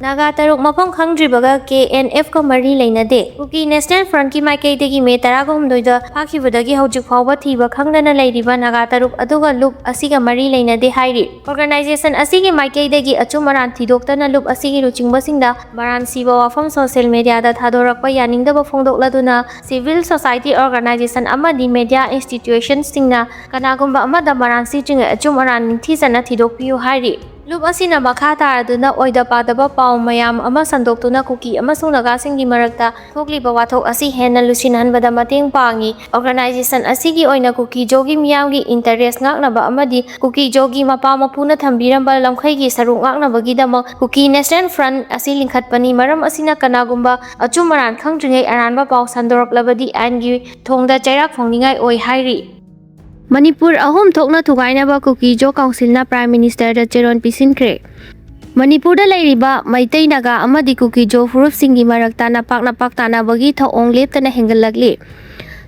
Naga taruk mapam khangdribaga KNF ka mari leinade. Kuki National Front ki maikaidagi me taragahumdoida hakibadagi hojik fawba thiba khangdana leiriba Naga taruk aduga loop asiga mari leinade hairi. Organization asigi maikaidagi achumaran thidoktana loop asigi luchingbasinda maran siba wafam social media da thadorakpa yaningdaba phongdokladuna civil society organization amadi media institutions singna kanagumba amada maran si chinga achumaran ningthisana thidokpiu hairi. Loop asina makha taraduna oida padaba pau mayam ama sandoktuna Kuki amasung Naga singi marakta thokliba wathok asi henna lusinhanbada mateng pangi. Organization asigi oina Kuki jogi miyamgi interest ngaknaba amadi Kuki jogi mapa mapuna thambiramba lamkhaigi saruk ngaknabagidamak Kuki National Front asi lingkhatpani maram asina kanagumba achumaran khangdringai aranba pau sandoraklabadi angi thongda chairak phongningai oi hairi. Manipur ahum thokna thugainaba Kuki Jo Council na Prime Minister da Cheron Pisinkre. Manipur da leiriba Maitai Naga amadi Kuki Jo furup singi marakta napak tanabagi thaong leptana hengalakli.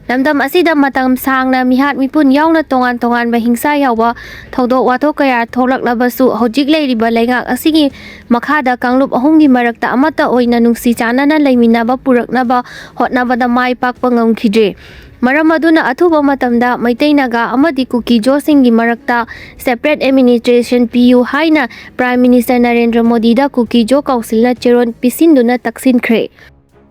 Lamdam asida matang sangna mihat mipun yauna tongan ba hingsa yawa thodok wathok kaya tholaklabasu hojik leiriba leingak asigi makhada kanglup ahumgi marakta amata oina nungsi chanana leiminaba puraknaba hotnabada mai pakpa ngamkhidre. Maram aduna athuba matamda Maitai Naga amadi Kuki Jo singi marakta separate administration PU haina Prime Minister Narendra Modi da Kuki Jo Council na Cheron Pisinduna taksinkre.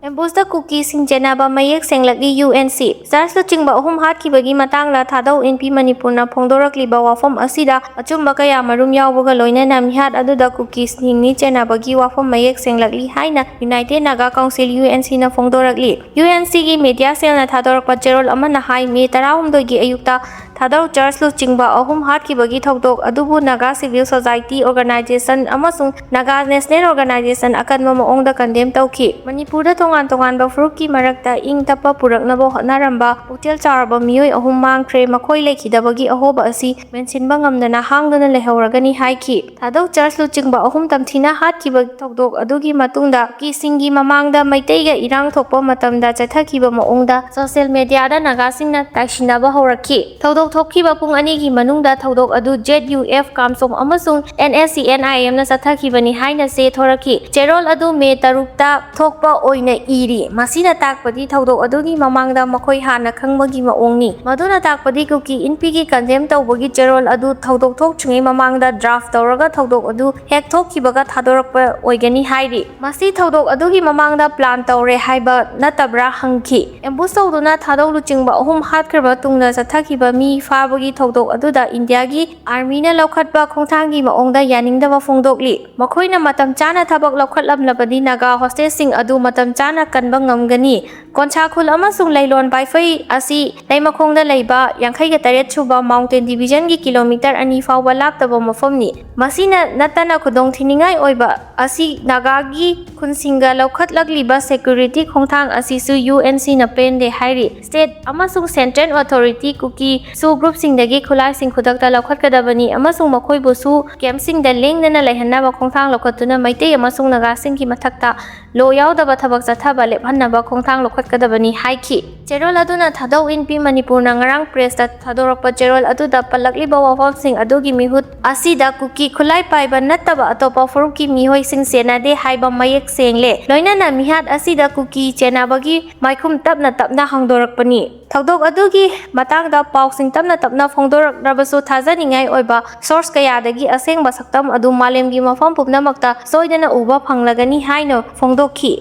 Embusta Kuki sing jenaba mayek senglakli UNC. Sarslo chingba ahum hat ki bagi matang la thadau NP Manipur na phongdorakli ba wafam asida achumba kaya marum yawbaga loina na mihat aduda Kuki singni jenaba gi wafam mayek senglakli haina United Naga Council UNC na phongdorakli. UNC gi media cell na thadorakpa cherol ama na hai me tarahumdoi gi ayukta thadau church lu chingba ahum hat ki bagi thokdok adubu Naga Civil Society Organization amasung Naga National Organization akanma maongda condemn tawki. Manipur da tongan ba furuki marakta ing tapa puraknaba hotnaramba putel charba mioi ahum mangkhre makhoi lekhidabagi ahoba asi mensinba ngamdana hangdana lehauragani haiki. Thadau church lu chingba ahum tamthina hat ki bagi thokdok adugi matungda ki singi mamangda Maitaiga irang thokpa matamda chathakiba maongda social media da Naga singna taishinaba haurakhi. Thodok thokkiba pung ani gi manungda thodok adu ZUF Kamsom amasung NSCNIM na chathakibani haina se thorakhi. Cherol adu me tarukta thokpa oina iri masina takpadi thodok adugi mamangda makhoi hana khangmagi maongni maduna takpadi Kuki NP gi condemn tawbagi cherol adu thodok thokchungai mamangda draft tawraga thodok adu hek thokkibaga thadorakpa oigani hairi masi thodok adugi mamangda plan tawre haiba natabra hangki embush tawduna thadok luchingba ahum hatkraba tungna chathakiba mi fabagi thodok aduda India gi army na lokhatba khongthanggi maongda yaningdaba phongdokli makhoina matam chana thabak lokhatlamlabadi Naga hostage sing adu matam chana kanba ngamgani koncha khul amasung leilon baifai asi leimakhongda leiba 58 suba mountain division gi kilometer ani fawba laptaba mafamni masina natana khudong thiningai oiba asi Naga gi khunsinga lokhatlagliba security khongthang asi su UNC na pende hairi state amasung central authority Kuki su group singdagi khulai sing khudakta lokhatkadabani amasung makhoi busu camp singda lengnana lehanna khongthang lokhatuna Maitai amasung Naga singki mathakta lo yaudaba thabak chathaba lephanaba khongthang lokhatkadabani haiki cherol aduna thadau NP Manipur na ngarang press ta thadorakpa cherol aduda palakliba wafam sing adugi mihut asida Kuki khulai paiba nattaba atopa furuki mihoi sing senade haiba mayek sengle loinana mihat asida Kuki chenabagi maikhum tapna hangdorakpani thodok adugi matangda pau sing tapna phongdorakrabasu thajaningai oiba source kayadagi asengba saktam adu malemgi mafam pupnamakta soidana uba phanglagani haino phongdokhi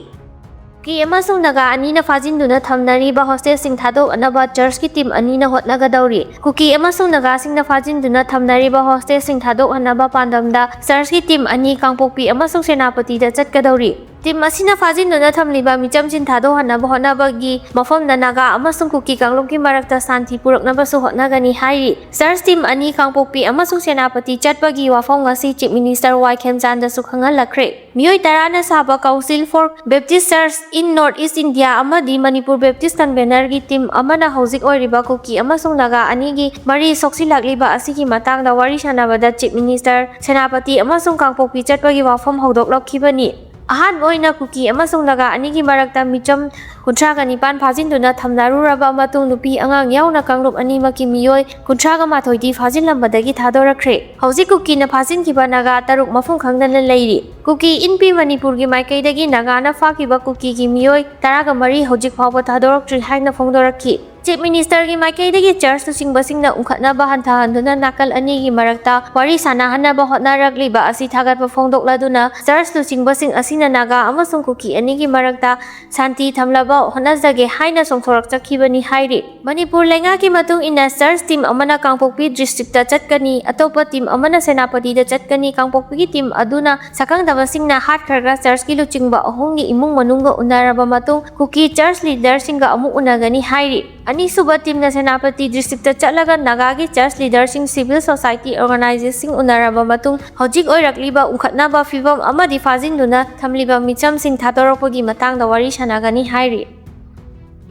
ki amasung Naga anina fajinduna thamnariba hostage sing thadok anaba church ki team anina hotnagadawri Kuki amasung Naga singna fajinduna thamnariba hostage sing thadok anaba pandamda church ki team ani kangpokpi amasung senapati da chatgadawri team asina fajinduna thamliba michamchin thadok hanaba hotnabagi mafamda Naga amasung Kuki kanglumki marakta santi puraknabasu hotnagani hairi church team ani kangpokpi amasung senapati chatpagi wafam ngasi chief minister Waikhem Chanda sukhangal lakre mioi tarana saba council for Baptist Church in North East India amadi Manipur Baptist Convener gi team amana hojik oiriba Kuki amasung Naga anigi mari soksilakliba asigi matangda wari sanabada chief minister senapati amasung kangpokpi chatpagi wafam hodoklokhibani ahan oina Kuki amasung Naga anigi marakta micham कुंथ्रागनिपान फाजिनदुना थमनारुरबा मतुंग नुपी अंगांग याउना कांगलुप अनिमकी मियोय कुंथ्रागा माथोइदी फाजिनलंबदगी थादोरखरे हौजिक कुकीना फाजिनखिबा नागा तरुक मफुं खंगदना लैरी कुकी इनपी मणिपुरगी माइकैदगी नागाना फाकिबा कुकीगी मियोय तरागा मरी हौजिक फावबा थादोरक्ट्रि हाइना फोंदोरक्खि चीफ मिनिस्टर की माइकैदगी चर्च लुचिंगबसिंगना उंखतनाबा हंथाहंदुना नाकल अनिगी मरक्ता वारी सानाहनबा होटनारक्लिबा असि थागतपा फोंदोक्लादुना चर्च लुचिंगबसिंग असिना नागा अमसुंग कुकी अनिगी मरक्ता शांति थमलबा होटनाजगे हाइना सोंथोरक्चखिबनी हाइरि मणिपुर लेंगाकी मतुंग इना चर्च टीम अमना कांगपोक्पी डिस्ट्रिक्टता चटकनी अतोपा टीम अमना सेनापतिदा चटकनी कांगपोक्पीगी टीम अदुना सकंगदबसिंगना हाटखरगा चर्च की लुचिंगबा अहुंगी इमुंग मनुंगा उनारबा मतुंग कुकी चर्च लीडरसिंगा अमु उनागनी हाइरि अनीसुबा टीम सेनापति डिस्ट्रिक्ट चलगा नागागी चर्च लीडरसिंग सिविल सोसाइटी ऑर्गेनाइजेशन उनारबा मतुंग हौजिक ओइरक्लिबा उंखतनाबा फिबम अमदि फाजिनदुना थमलिबा मिचमसिंग थादोरकपगी मतांगदा वारी सनागनी हाइरि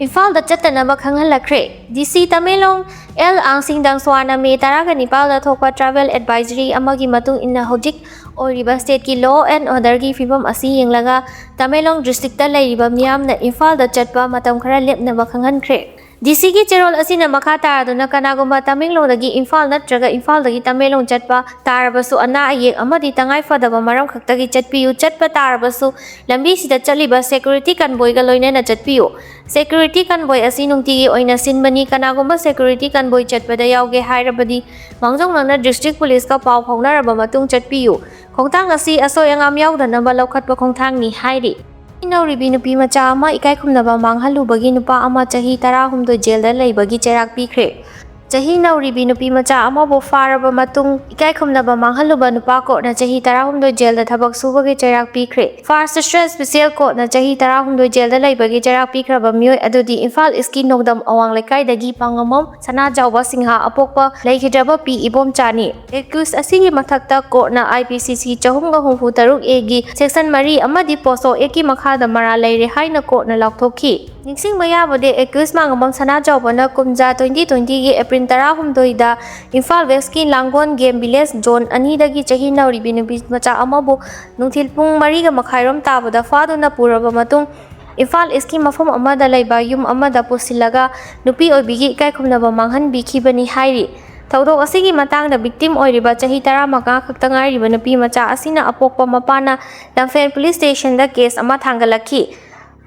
इम्फाल चतनबा खंगहलखरे डीसी तमेलोंग एल आंगसिंगदांग स्वाना मे तरागा निपाल थोकपा ट्रैवल एडवाइजरी अमगी मतुंग इन्ना हौजिक ओरिबा स्टेट की लॉ एंड ऑर्डर की फिबम असी येंगलगा तमेलोंग डिस्ट्रिक्ट लैरिबा मियामना इम्फाल चटपा मतम खरा लेपनबा खंगहनखरे डीसी की चेरोल असिना मखा तारदुना कनागुम्बा तमेंगलोंदगी इम्फाल नत्रगा इम्फालदगी तमेलोंग चटपा तारबसु अना अयेक अमदि तंगाई फदबा मरम खक्तगी चटपियु चटपा तारबसु लंबी सिदा चलिबा सिक्योरिटी कन्वॉयगा लोइनेना चटपियु सिक्योरिटी कन्वॉय असि नुंगतिगी ओइना सिनबनी कनागुम्बा सिक्योरिटी कन्वॉय चटपदा यावगे हाइरबदी मांगजोंगना डिस्ट्रिक्ट पुलिस का पाव फाउनारबा मतुंग चटपियु खोंगतांग असि असोय अंगाम यावदनबा लौखतपा खोंगतांगनी हाइरि इनौरिबी नुपी मचा अमा इकाई खुमनबा मांगहलुबगी नुपा अमा चही 13 जेलदा लैबगी चेराक पीख्रे चही नौरिबी नुपी मचा अमाबो फारबा मतुंग इकाई खुमनबा मांगहलुबा नुपा कोर्टना चही 13 जेलदा थबक सुबगी चेराक पीख्रे फर्स्ट स्ट्रेस स्पेशल कोर्टना चही 13 जेलदा लैबगी चेराक पीख्रबा मियोय अदुदी इम्फाल इस्की नोगदम अवांग लेकाइदगी पांगमम सना जावबा सिंहा अपोकपा लैखिद्रबा पी इबोम चानी एक्यूज असिगी मथक्ता कोर्टना आईपीसीसी 463 ए गी सेक्शन 3 अमदी पोसो एकी मखादा मरा लैरे हाइना कोर्टना लाउथोखि निंगसिंग मयाबदे एक्यूज मांगमम सना जावबना कुमजा 2020 गी एप्रिल 13 दा इम्फाल वेस्ट की लांगोन गेम विलेज जोन अनीदगी चही नौरिबी नुपी मचा अमबो नुंथिल पुंग 4 मखाइरोम ताबदा फादुना पुरबा मतुंग इम्फाल इसकी मफम अमदा लैबा युम अमदा पुसिलगा नुपी ओइबिगी इकाई खुमनबा मांगहनबिखिबनी हाइरि थौदोक असिगी मतांगदा विक्टिम ओइरिबा चही 15 खक्ता ngairiba nupi macha asina apokpa mapana lamfen police station da case ama thangalakhi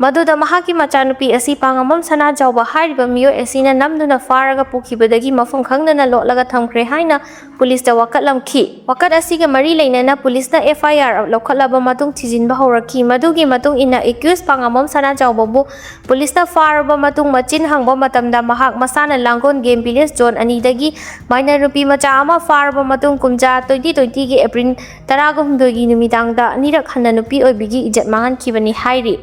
Madhuda महाकी मचानुपी असी पांगमम सना जावबा हारिबा मियो एसिना नमदुना फारगा पुखिबदगी मफम खंगदना लोटलगा थमख्रे हाइना पुलिसदा वकतलमखि वकत असिगा मरी लैनाना पुलिसना एफआईआर लौखतलबा मतुंग थिजिनबा हौरखि मधुगी मतुंग इना एक्यूज पांगमम सना जावबाबु पुलिसना फारबा मतुंग मचिन हंगबा मतमदा महाक मसाना लांगोन गेम विलेज जोन अनीदगी माइनर नुपी मचा अमा फारबा मतुंग कुमजा 2020 गी एप्रिल 13 गी नुमिदांगदा अनिरक हन्ना नुपी ओइबिगी इज्जत मांगहनखिबनी हाइरि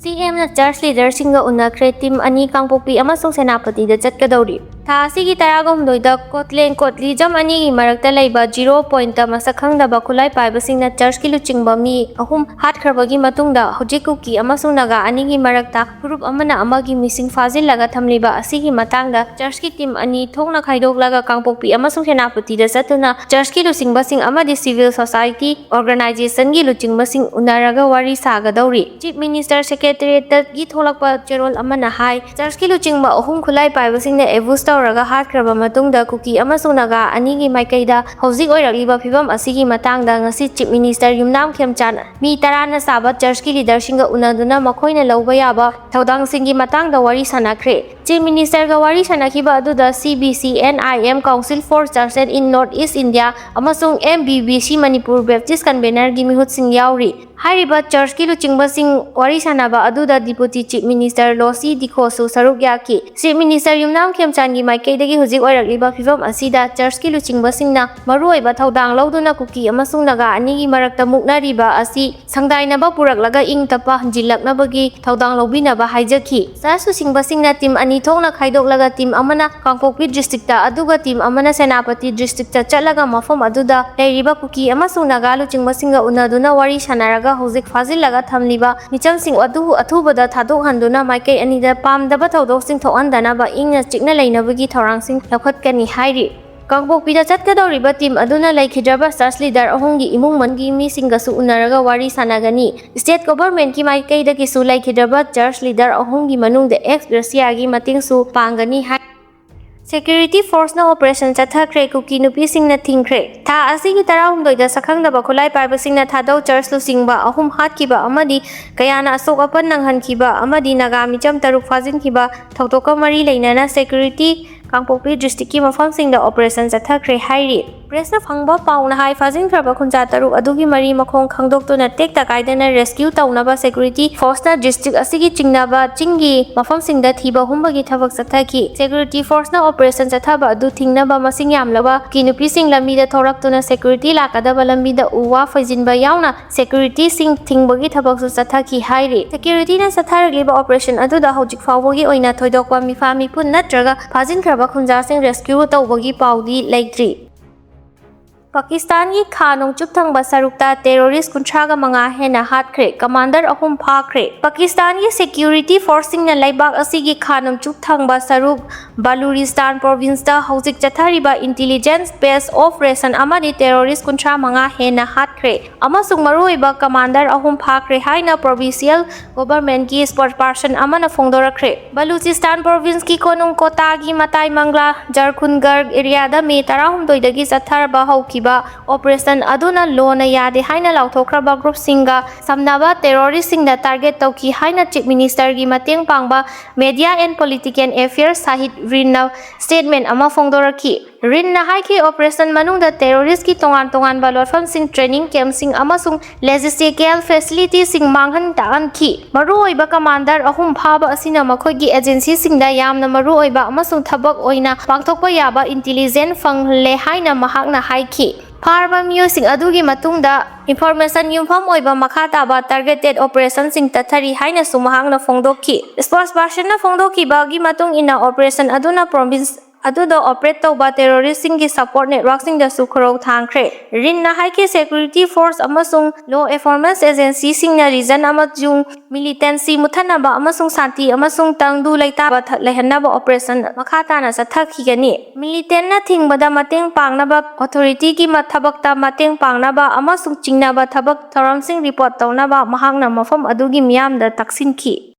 सीएम ना चर्च लीडर सिंगा उन्नखरे टीम अनि कांगपोक्पी अमसुंग सेनापति दा चटकदौरी थासिगी 13 दा कोटलेन कोटलीजम अनि गी मरक्ता लैबा 0 पॉइंट मसक खंगदबा खुलाई पाइबसिंगना चर्च की लुचिंगबा मी अहुम हाटखरबगी मतुंगदा हौजिकुकी अमसुंग नागा अनि गी मरक्ता ग्रुप अमना अमगी मिसिंग फाजिलगा थमलिबा असिगी मतांगदा चर्च की टीम अनि थोंगना खाइदोगलागा कांगपोक्पी अमसुंग सेनापति दा चतुना चर्च की लुचिंगबसिंग अमदि सिविल सोसाइटी ऑर्गेनाइजेशन गी लुचिंगबसिंग उनारगा वारी सागदौरी चीफ मिनिस्टर सेक्रेटरीट की थोलकपा चेरोल अमना हाई चर्च की लुचिंगबा अहुम खुलाई पाइबसिंगना एवुस तौरगा हाटखरबा मतुंगदा कुकी अमसुंग नागा अनिगी माइकैदा हौजिक ओइरक्लिबा फिबम असिगी मतांगदा ngasi chief minister Yumnam Khemchand मी 10 ना साबा चर्च की लीडरसिंग उनादुना मखोइना लौबा याबा थौदांगसिंगी मतांगदा वारी सनाखरे चीफ मिनिस्टर गा वारी सनाखिबा अदुदा CBCNIM council for churches in North East India अमसुंग MBBC मणिपुर बैप्टिस्ट कन्वेनर गी मिहुतसिंग यावरी हारिबा चर्च की लुचिंगबसिंग वारी सनाबा अदुदा deputy chief minister Losii Dikho सरुक याकी चीफ मिनिस्टर युमनाम खेमचानगी माइकैदगी हुजिक ओइरक्लिबा फिबम असिदा चर्च की लुचिंगबसिंगना मरुओइबा थौदांग लौदुना कुकी अमसुंग नागा अनिगी मरक्ता मुकनारिबा असि संगदाइनबा पुरक्लगा इंग तपा हंजिलक्नबगी थौदांग लौबिनबा हाइजखि चर्च लुचिंगबसिंगना टीम अनि थोंगना खाइदोगलगा टीम अमना कांगपोक्पी डिस्ट्रिक्टता अदुगा टीम अमना सेनापति डिस्ट्रिक्टता चलगा मफम अदुदा लैरिबा कुकी अमसुंग नागा लुचिंगबसिंगा उनादुना वारी सनारगा हौजिक फाजिलगा थमलिबा मिचमसिंग अदु अथुबदा थादोकहंदुना माइकै अनिदा पामदबा थौदोकसिंग थोकहनदनाबा इंगना चिकना लैनबगी थौरांगसिंग लौखतकनी हाइरि ꯀꯥꯡꯄꯣꯛꯄꯤꯗ ꯆꯠꯀꯗꯧꯔꯤꯕ ꯇꯤꯝ ꯑꯗꯨꯅ ꯂꯩꯈꯤꯗ꯭ꯔꯕ ꯆꯔꯆ ꯂꯤꯗꯔ ꯑꯍꯨꯝꯒꯤ ꯏꯃꯨꯡ ꯃꯅꯨꯡꯒꯤ ꯃꯤꯁꯤꯡꯒꯁꯨ ꯎꯅꯔꯒ ꯋꯥꯔꯤ ꯁꯥꯟꯅꯒꯅꯤ꯫ ꯁ꯭ꯇꯦꯠ ꯒꯚꯔꯟꯃꯦꯟꯠꯀꯤ ꯃꯥꯏꯀꯩꯗꯒꯤꯁꯨ ꯂꯩꯈꯤꯗ꯭ꯔꯕ ꯆꯔꯆ ꯂꯤꯗꯔ ꯑꯍꯨꯝꯒꯤ ꯃꯅꯨꯡꯗ ꯑꯦꯛꯁ-ꯒ꯭ꯔꯦꯁꯤꯌꯥꯒꯤ ꯃꯇꯦꯡꯁꯨ ꯄꯥꯡꯒꯅꯤ ꯍꯥꯏ ꯁꯦꯀ꯭ꯌꯨꯔꯤꯇꯤ ꯐꯣꯔꯁꯅ ꯑꯣꯄꯔꯦꯁꯟ ꯆꯠꯊꯈ꯭ꯔꯦ꯫ ꯀꯨꯀꯤ ꯅꯨꯄꯤꯁꯤꯡꯅ ꯊꯤꯡꯈ꯭ꯔꯦ꯫ ꯊꯥ ꯑꯁꯤꯒꯤ 13ꯗ ꯁꯛꯈꯪꯗꯕ ꯈꯨꯠꯂꯥꯏ ꯄꯥꯏꯕꯁꯤꯡꯅ ꯊꯥꯗꯧ ꯆꯔꯆ ꯂꯨꯆꯤꯡꯕ 3 ꯍꯥꯠꯈꯤꯕ ꯑꯃꯗꯤ ꯀꯌꯥꯅ ꯑꯁꯣꯛ-ꯑꯄꯟ ꯅꯪꯍꯟꯈꯤꯕ ꯑꯃꯗꯤ ꯅꯥꯒꯥ ꯃꯤꯆꯝ 3 ꯐꯥꯖꯤꯟꯈꯤꯕ ꯊꯧꯗꯣꯛꯀ ꯃꯔꯤ ꯂꯩꯅꯅ ꯁꯦꯀ꯭ꯌꯨꯔꯤꯇꯤ ꯀꯥꯡꯄꯣꯛꯄꯤ ꯗꯤꯁꯇ꯭ꯔꯤꯛꯀꯤ ꯃꯐꯝꯁꯤꯡꯗ ꯑꯣꯄꯔꯦꯁꯟ ꯆꯠꯊꯈ꯭ꯔꯦ ꯍꯥꯏꯔꯤ꯫ ꯄ꯭ꯔꯦꯁꯅ ꯐꯪꯕ ꯄꯥꯎꯅ ꯍꯥꯏ ꯐꯥꯖꯤꯟꯈ꯭ꯔꯕ ꯈꯨꯟꯖꯥ 3 ꯑꯗꯨꯒꯤ ꯃꯔꯤ ꯃꯈꯣꯡ ꯈꯪꯗꯣꯛꯇꯨꯅ ꯇꯦꯛꯇ ꯀꯥꯏꯗꯅ ꯔꯦꯁꯀ꯭ꯌꯨ ꯇꯧꯅꯕ ꯁꯦꯀ꯭ꯌꯨꯔꯤꯇꯤ ꯐꯣꯔꯁꯅ ꯗꯤꯁꯇ꯭ꯔꯤꯛ ꯑꯁꯤꯒꯤ ꯆꯤꯡꯅꯕ ꯆꯤꯡꯒꯤ ꯃꯐꯝꯁꯤꯡꯗ ꯊꯤꯕ ꯍꯨꯝꯕꯒꯤ ꯊꯕꯛ ꯆꯠꯊꯈꯤ꯫ ꯁꯦꯀ꯭ꯌꯨꯔꯤꯇꯤ ꯐꯣꯔꯁꯅ ꯑꯣꯄꯔꯦꯁꯟ ꯆꯠꯊꯕ ꯑꯗꯨ ꯊꯤꯡꯅꯕ ꯃꯁꯤꯡ ꯌꯥꯝꯂꯕ ꯀꯨꯀꯤ ꯅꯨꯄꯤꯁꯤꯡ ꯂꯝꯕꯤꯗ ꯊꯣꯔꯛꯇꯨꯅ ꯁꯦꯀ꯭ꯌꯨꯔꯤꯇꯤ ꯂꯥꯛꯀꯗꯕ ꯂꯝꯕꯤꯗ ꯎ ꯋꯥ ꯐꯩꯖꯤꯟꯕ ꯌꯥꯎꯅ ꯁꯦꯀ꯭ꯌꯨꯔꯤꯇꯤꯁꯤꯡ ꯊꯤꯡꯕꯒꯤ ꯊꯕꯛꯁꯨ ꯆꯠꯊꯈꯤ ꯍꯥꯏꯔꯤ꯫ ꯁꯦꯀ꯭ꯌꯨꯔꯤꯇꯤꯅ ꯆꯠꯊꯔꯛꯂꯤꯕ ꯑꯣꯄꯔꯦꯁꯟ ꯑꯗꯨꯗ ꯍꯧꯖꯤꯛ ꯐꯥꯎꯕꯒꯤ ꯑꯣꯏꯅ ꯊꯣꯏꯗꯣꯛꯄ ꯃꯤꯐꯥ-ꯃꯤꯄꯨꯟ ꯅꯠꯇ꯭ꯔꯒ ꯐꯥꯖꯤꯟꯈ꯭ꯔꯕ ꯈꯨꯟꯖꯥꯁꯤꯡ ꯔꯦꯁꯀ꯭ꯌꯨ ꯇꯧꯕꯒꯤ ꯄꯥꯎꯗꯤ ꯂꯩꯇ꯭ꯔꯤ꯫ ꯄꯥꯀꯤꯁꯇꯥꯟꯒꯤ ꯈꯥ ꯅꯣꯡꯆꯨꯞ ꯊꯪꯕ ꯁꯔꯨꯛꯇ ꯇꯦꯔꯣꯔꯤꯁꯠ 35 ꯍꯦꯟꯅ ꯍꯥꯠꯈ꯭ꯔꯦ꯫ ꯀꯃꯥꯟꯗꯔ 3 ꯐꯥꯈ꯭ꯔꯦ꯫ ꯄꯥꯀꯤꯁꯇꯥꯟꯒꯤ ꯁꯦꯀ꯭ꯌꯨꯔꯤꯇꯤ ꯐꯣꯔꯁꯁꯤꯡꯅ ꯂꯩꯕꯥꯛ ꯑꯁꯤꯒꯤ ꯈꯥ ꯅꯣꯡꯆꯨꯞ ꯊꯪꯕ ꯁꯔꯨꯛ ꯕꯂꯨꯔꯤꯁ꯭ꯇꯥꯟ ꯄ꯭ꯔꯣꯚꯤꯟꯁꯇ ꯍꯧꯖꯤꯛ ꯆꯠꯊꯔꯤꯕ ꯏꯟꯇꯤꯂꯤꯖꯦꯟꯁ ꯕꯦꯁ ꯑꯣꯄꯔꯦꯁꯟ ꯑꯃꯗꯤ ꯇꯦꯔꯣꯔꯤꯁꯠ 35 ꯍꯦꯟꯅ ꯍꯥꯠꯈ꯭ꯔꯦ ꯑꯃꯁꯨꯡ ꯃꯔꯨꯑꯣꯏꯕ ꯀꯃꯥꯟꯗꯔ 3 ꯐꯥꯈ꯭ꯔꯦ ꯍꯥꯏꯅ ꯄ꯭ꯔꯣꯚꯤꯟꯁꯤꯌꯦꯜ ꯒꯚꯔꯟꯃꯦꯟꯠꯀꯤ ꯁ꯭ꯄꯣꯛꯁꯄꯔꯁꯟ ꯑꯃꯅ ꯐꯣꯡꯗꯣꯔꯛꯈ꯭ꯔꯦ꯫ ꯕꯂꯨꯆꯤꯁ꯭ꯇꯥꯟ ꯄ꯭ꯔꯣꯚꯤꯟꯁꯀꯤ ꯀꯣꯅꯨꯡ ꯀꯣꯇꯥꯒꯤ ꯃꯇꯥꯏ ꯃꯪꯂꯥ ꯖꯔꯈꯨꯟꯒꯔ ꯑꯦꯔꯤꯌꯥꯗ ꯃꯦ 13ꯗꯒꯤ ꯆꯠꯊꯕ ꯍꯧꯈꯤꯕ ꯑꯣꯄꯔꯦꯁꯟ ꯑꯗꯨꯅ ꯂꯣꯅ ꯌꯥꯗꯦ ꯍꯥꯏꯅ ꯂꯥꯎꯊꯣꯛꯈ꯭ꯔꯕ ꯒ꯭ꯔꯨꯞꯁꯤꯡꯒ ꯁꯝꯅꯕ ꯇꯦꯔꯣꯔꯤꯁꯠꯁꯤꯡꯗ ꯇꯥꯔꯒꯦꯠ ꯇꯧꯈꯤ ꯍꯥꯏꯅ ꯆꯤꯐ ꯃꯤꯅꯤꯁꯇꯔꯒꯤ ꯃꯇꯦꯡ ꯄꯥꯡꯕ media ꯑꯦꯟড political affairs Shahid ꯔꯤꯟꯅ statement ꯑꯃ ꯐꯣꯡꯗꯣꯔꯛꯈꯤ꯫ ꯔꯤꯟꯅ ꯍꯥꯏꯈꯤ ꯑꯣꯄꯔꯦꯁꯟ ꯃꯅꯨꯡꯗ ꯇꯦꯔꯣꯔꯤꯁꯠꯀꯤ ꯇꯣꯉꯥꯟ-ꯇꯣꯉꯥꯟꯕ ꯂꯣꯠꯐꯝꯁꯤꯡ, ꯇ꯭ꯔꯦꯅꯤꯡ ꯀꯦꯝꯞꯁꯤꯡ ꯑꯃꯁꯨꯡ ꯂꯣꯖꯤꯁꯇꯤꯀꯦꯜ ꯐꯦꯁꯤꯂꯤꯇꯤꯁꯤꯡ ꯃꯥꯡꯍꯟ ꯇꯥꯛꯍꯟꯈꯤ꯫ ꯃꯔꯨꯑꯣꯏꯕ ꯀꯃꯥꯟꯗꯔ 3 ꯐꯥꯕ ꯑꯁꯤꯅ ꯃꯈꯣꯏꯒꯤ ꯑꯦꯖꯦꯟꯁꯤꯁꯤꯡꯗ ꯌꯥꯝꯅ ꯃꯔꯨꯑꯣꯏꯕ ꯑꯃꯁꯨꯡ ꯊꯕꯛ ꯑꯣꯏꯅ ꯄꯥꯡꯊꯣꯛꯄ ꯌꯥꯕ ꯏꯟꯇꯤꯂꯤꯖꯦꯟꯁ ꯐꯪꯍꯜꯂꯦ ꯍꯥꯏꯅ ꯃꯍꯥꯛꯅ ꯍꯥꯏꯈꯤ꯫ ꯐꯥꯔꯕ ꯃꯤꯑꯣꯏꯁꯤꯡ ꯑꯗꯨꯒꯤ ꯃꯇꯨꯡꯗ ꯏꯟꯐꯣꯔꯃꯦꯁꯟ ꯌꯨꯝꯐꯝ ꯑꯣꯏꯕ ꯃꯈꯥ ꯇꯥꯕ ꯇꯥꯔꯒꯦꯇꯦꯗ ꯑꯣꯄꯔꯦꯁꯟꯁꯤꯡ ꯆꯠꯊꯔꯤ ꯍꯥꯏꯅꯁꯨ ꯃꯍꯥꯛꯅ ꯐꯣꯡꯗꯣꯛꯈꯤ꯫ ꯁ꯭ꯄꯣꯛꯁꯄꯔꯁꯟꯅ ꯐꯣꯡꯗꯣꯛꯈꯤꯕꯒꯤ ꯃꯇꯨꯡ ꯏꯟꯅ ꯑꯣꯄꯔꯦꯁꯟ ꯑꯗꯨꯅ ꯄ꯭ꯔꯣꯚꯤꯟꯁ ꯑꯗꯨꯗ ꯑꯣꯄꯔꯦꯠ ꯇꯧꯕ ꯇꯦꯔꯣꯔꯤꯁꯠꯁꯤꯡꯒꯤ ꯁꯄꯣꯔꯠ ꯅꯦꯠꯋꯥꯔꯛꯁꯤꯡꯗꯁꯨ ꯈꯨꯔꯧ ꯊꯥꯡꯈ꯭ꯔꯦ꯫ ꯔꯤꯟꯅ ꯍꯥꯏꯈꯤ ꯁꯦꯀ꯭ꯌꯨꯔꯤꯇꯤ ꯐꯣꯔꯁ ꯑꯃꯁꯨꯡ ꯂꯣ ꯑꯦꯟꯐꯣꯔꯁꯃꯦꯟꯠ ꯑꯦꯖꯦꯟꯁꯤꯁꯤꯡꯅ ꯔꯤꯖꯟ ꯑꯃꯁꯨꯡ ꯃꯤꯂꯤꯇꯦꯟꯁꯤ ꯃꯨꯠꯊꯠꯅꯕ ꯑꯃꯁꯨꯡ ꯁꯥꯟꯇꯤ ꯑꯃꯁꯨꯡ ꯇꯪꯗꯨ ꯂꯩꯇꯥꯕ ꯂꯩꯍꯟꯅꯕ ꯑꯣꯄꯔꯦꯁꯟ ꯃꯈꯥ ꯇꯥꯅ ꯆꯠꯊꯈꯤꯒꯅꯤ꯫ ꯃꯤꯂꯤꯇꯦꯟꯠꯅ ꯊꯤꯡꯕꯗ ꯃꯇꯦꯡ ꯄꯥꯡꯅꯕ, ꯑꯣꯊꯣꯔꯤꯇꯤꯒꯤ ꯊꯕꯛꯇ ꯃꯇꯦꯡ ꯄꯥꯡꯅꯕ ꯑꯃꯁꯨꯡ ꯆꯤꯡꯅꯕ ꯊꯕꯛ ꯊꯧꯔꯝꯁꯤꯡ ꯔꯤꯄꯣꯔꯠ ꯇꯧꯅꯕ ꯃꯍꯥꯛꯅ ꯃꯐꯝ ꯑꯗꯨꯒꯤ ꯃꯤꯌꯥꯝꯗ ꯇꯛꯁꯤꯟꯈꯤ꯫